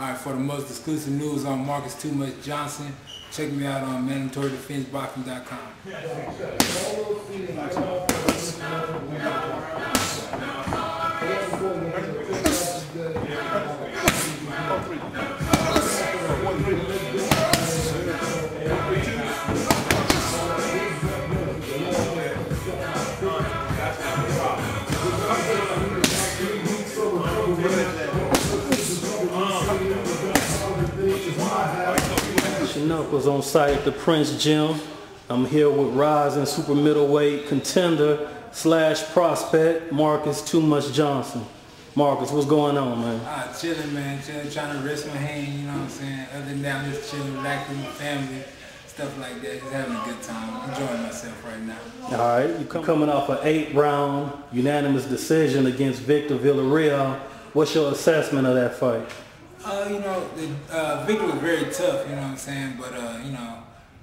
Alright, for the most exclusive news on Marcus Too Much Johnson, check me out on MandatoryDefenseBoxing.com. Ashyknuckles on site at the Prince Gym. I'm here with rising super middleweight contender / prospect Marcus Too Much Johnson. Marcus, what's going on, man? Chilling, man. Chilling, trying to rest my hand, you know what I'm saying? Other than that, I'm just chilling, relaxing with my family, stuff like that. Just having a good time. Enjoying myself right now. All right. You're coming off an 8-round unanimous decision against Victor Villarreal. What's your assessment of that fight? You know, Victor was very tough, you know what I'm saying? But, you know,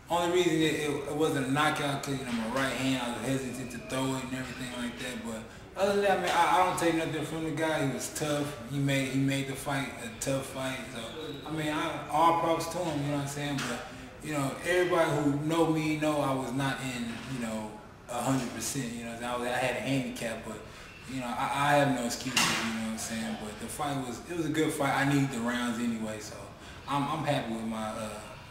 only reason it wasn't a knockout because, you know, my right hand, I was hesitant to throw it and everything like that. But other than that, man, I don't take nothing from the guy. He was tough. He made the fight a tough fight. So, I mean, all props to him, you know what I'm saying? But, you know, everybody who know me know I was not in, you know, 100%, you know, I had a handicap, but, you know, I have no excuses, you know what I'm saying? But the fight it was a good fight. I needed the rounds anyway, so I'm happy with my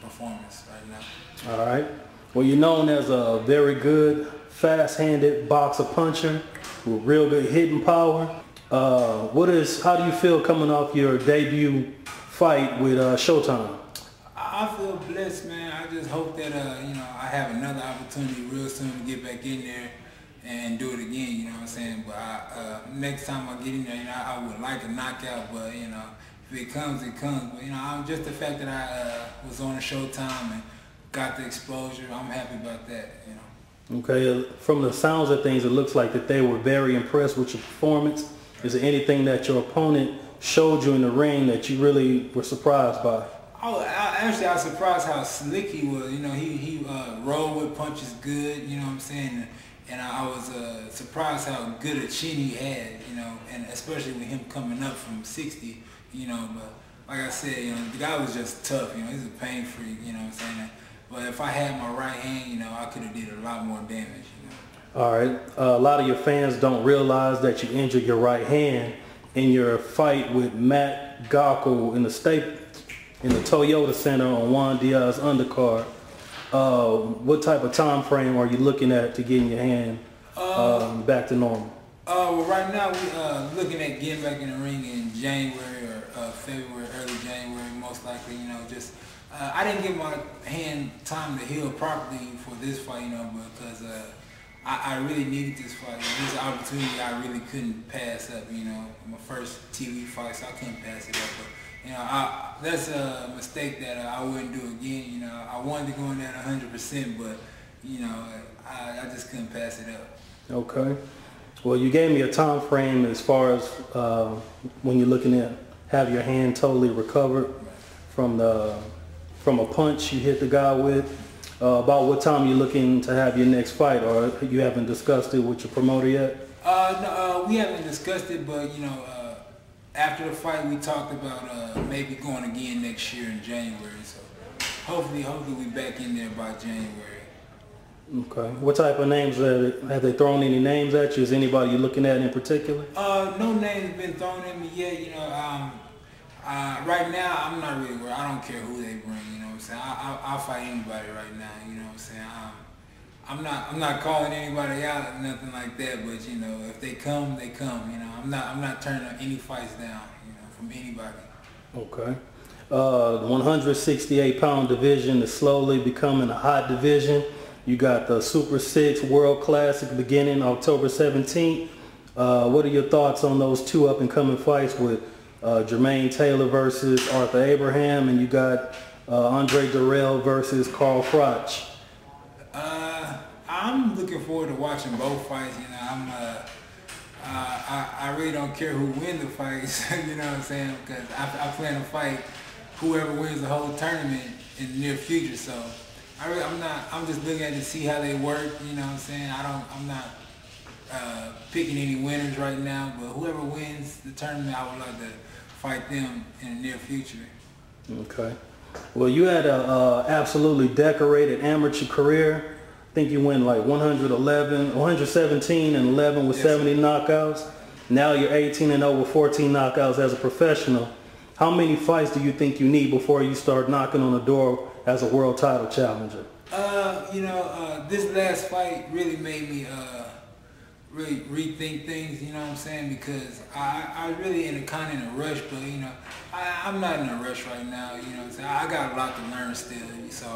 performance right now. All right. Well, you're known as a very good, fast-handed boxer puncher with real good hitting power. How do you feel coming off your debut fight with Showtime? I feel blessed, man. I just hope that, you know, I have another opportunity real soon to get back in there and do it again, you know what I'm saying? But next time I get in there, you know, I would like a knockout, but, you know, if it comes, it comes. But, you know, just the fact that I was on a Showtime and got the exposure, I'm happy about that, you know. Okay, from the sounds of things, it looks like that they were very impressed with your performance. Is there anything that your opponent showed you in the ring that you really were surprised by? Actually, I was surprised how slick he was. You know, he rolled with punches good, you know what I'm saying? And I was surprised how good a chin he had, you know, and especially with him coming up from 60, you know. But like I said, you know, the guy was just tough, you know, he's a pain freak, you know what I'm saying? But if I had my right hand, you know, I could have did a lot more damage, you know. All right. A lot of your fans don't realize that you injured your right hand in your fight with Matt Gockel in the Toyota Center on Juan Diaz's undercard. What type of time frame are you looking at to getting your hand back to normal? Well, right now we looking at getting back in the ring in January or February, early January, most likely. You know, just I didn't give my hand time to heal properly for this fight, you know, because I really needed this fight. This opportunity I really couldn't pass up. You know, my first TV fight, so I couldn't pass it up. But, you know, that's a mistake that I wouldn't do again. You know, I wanted to go in there 100%, but, you know, I just couldn't pass it up. Okay. Well, you gave me a time frame as far as when you're looking at have your hand totally recovered from a punch you hit the guy with. About what time you're looking to have your next fight, or you haven't discussed it with your promoter yet? No, we haven't discussed it, but, you know, after the fight, we talked about maybe going again next year in January. So hopefully we back in there by January. Okay. What type of names have they thrown any names at you? Is anybody you're looking at in particular? No names been thrown at me yet. You know, right now I'm not really worried. I don't care who they bring. You know what I'm saying? I'll fight anybody right now. You know what I'm saying? I'm not calling anybody out or nothing like that, but, you know, if they come, they come. You know, I'm not turning any fights down, you know, from anybody. Okay. The 168-pound division is slowly becoming a hot division. You got the Super 6 World Classic beginning October 17th. What are your thoughts on those two up-and-coming fights with Jermaine Taylor versus Arthur Abraham, and you got Andre Durrell versus Carl Froch? I'm looking forward to watching both fights. You know, I really don't care who wins the fights. You know what I'm saying? Because I plan to fight whoever wins the whole tournament in the near future. So I'm just looking at it to see how they work. You know what I'm saying? I'm not picking any winners right now, but whoever wins the tournament, I would like to fight them in the near future. Okay. Well, you had a absolutely decorated amateur career. I think you went like 117 and 11 with 70 knockouts. Now you're 18 and 0 with 14 knockouts as a professional. How many fights do you think you need before you start knocking on the door as a world title challenger? This last fight really made me really rethink things, you know what I'm saying? Because I really in a a rush, but I'm not in a rush right now, you know what I'm saying? I got a lot to learn still, so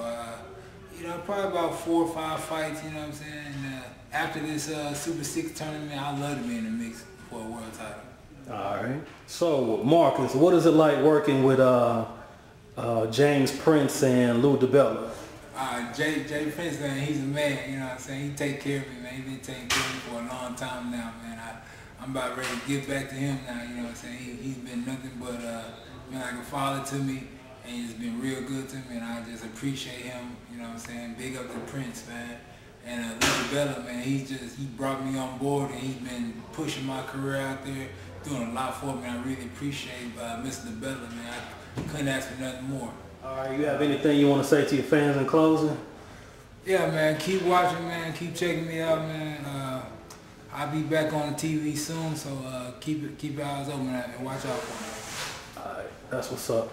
probably about 4 or 5 fights, you know what I'm saying? And, after this Super 6 tournament, I'd love to be in the mix for a world title. All right. So Marcus, what is it like working with James Prince and Lou DiBella? Jay Prince, man, he's a man, you know what I'm saying? He take care of me, man. He's been taking care of me for a long time now, man. I'm about ready to give back to him now, you know what I'm saying? He's been nothing but been like a father to me, and he's been real good to me, and I just appreciate him, you know what I'm saying? Big up to Prince, man. And Lou DiBella, man, he brought me on board, and he's been pushing my career out there, doing a lot for me. I really appreciate Mr. DiBella, man. I couldn't ask for nothing more. All right, you have anything you want to say to your fans in closing? Yeah, man, keep watching, man. Keep checking me out, man. I'll be back on the TV soon, so keep your eyes open and watch out for me. All right, that's what's up.